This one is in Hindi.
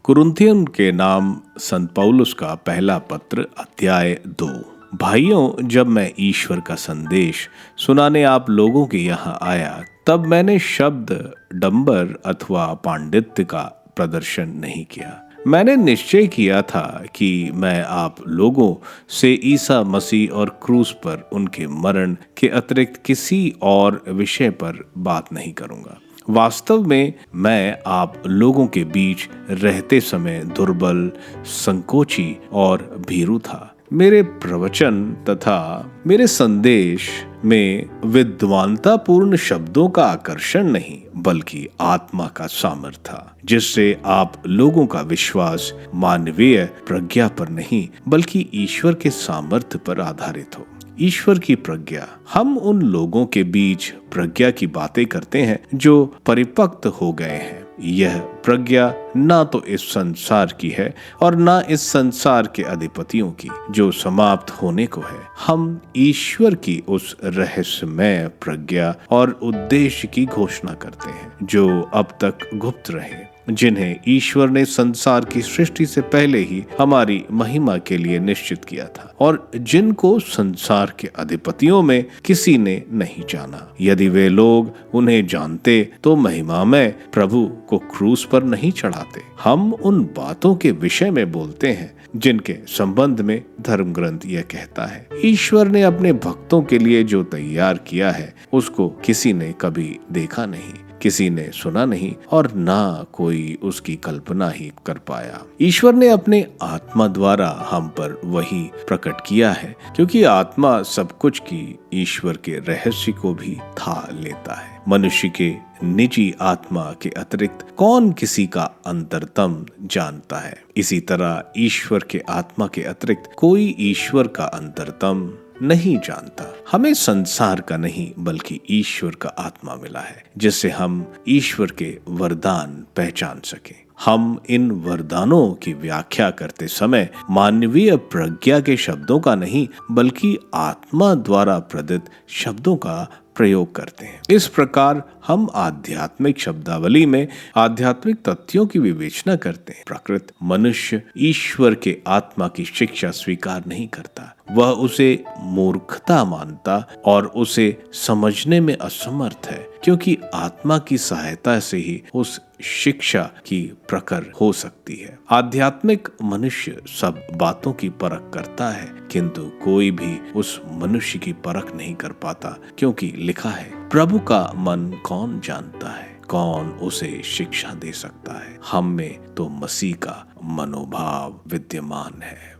कुरिन्थियों के नाम संत पौलुस का पहला पत्र अध्याय 2। भाइयों, जब मैं ईश्वर का संदेश सुनाने आप लोगों के यहाँ आया, तब मैंने शब्द डंबर अथवा पांडित्य का प्रदर्शन नहीं किया। मैंने निश्चय किया था कि मैं आप लोगों से ईसा मसीह और क्रूस पर उनके मरण के अतिरिक्त किसी और विषय पर बात नहीं करूंगा। वास्तव में मैं आप लोगों के बीच रहते समय दुर्बल, संकोची और भीरू था। मेरे प्रवचन तथा मेरे संदेश में विद्वानतापूर्ण शब्दों का आकर्षण नहीं, बल्कि आत्मा का सामर्थ था, जिससे आप लोगों का विश्वास मानवीय प्रज्ञा पर नहीं, बल्कि ईश्वर के सामर्थ्य पर आधारित हो। ईश्वर की प्रज्ञा। हम उन लोगों के बीच प्रज्ञा की बातें करते हैं जो परिपक्व हो गए हैं। यह प्रज्ञा ना तो इस संसार की है और ना इस संसार के अधिपतियों की, जो समाप्त होने को है। हम ईश्वर की उस रहस्यमय प्रज्ञा और उद्देश्य की घोषणा करते हैं जो अब तक गुप्त रहे, जिन्हें ईश्वर ने संसार की सृष्टि से पहले ही हमारी महिमा के लिए निश्चित किया था और जिनको संसार के अधिपतियों में किसी ने नहीं जाना। यदि वे लोग उन्हें जानते तो महिमामय प्रभु को क्रूस पर नहीं चढ़ाते। हम उन बातों के विषय में बोलते हैं जिनके संबंध में धर्म ग्रंथ यह कहता है, ईश्वर ने अपने भक्तों के लिए जो तैयार किया है उसको किसी ने कभी देखा नहीं, किसी ने सुना नहीं और ना कोई उसकी कल्पना ही कर पाया। ईश्वर ने अपने आत्मा द्वारा हम पर वही प्रकट किया है, क्योंकि आत्मा सब कुछ की ईश्वर के रहस्य को भी था लेता है। मनुष्य के निजी आत्मा के अतिरिक्त कौन किसी का अंतरतम जानता है? इसी तरह ईश्वर के आत्मा के अतिरिक्त कोई ईश्वर का अंतरतम नहीं जानता। हमें संसार का नहीं, बल्कि ईश्वर का आत्मा मिला है, जिससे हम ईश्वर के वरदान पहचान सकें। हम इन वरदानों की व्याख्या करते समय मानवीय प्रज्ञा के शब्दों का नहीं, बल्कि आत्मा द्वारा प्रदत्त शब्दों का प्रयोग करते हैं। इस प्रकार हम आध्यात्मिक शब्दावली में आध्यात्मिक तथ्यों की विवेचना करते हैं। प्रकृत मनुष्य ईश्वर के आत्मा की शिक्षा स्वीकार नहीं करता। वह उसे मूर्खता मानता और उसे समझने में असमर्थ है, क्योंकि आत्मा की सहायता से ही उस शिक्षा की प्रखर हो सकती है। आध्यात्मिक मनुष्य सब बातों की परख करता है, किंतु कोई भी उस मनुष्य की परख नहीं कर पाता, क्योंकि लिखा है, प्रभु का मन कौन जानता है, कौन उसे शिक्षा दे सकता है। हम में तो मसीह का मनोभाव विद्यमान है।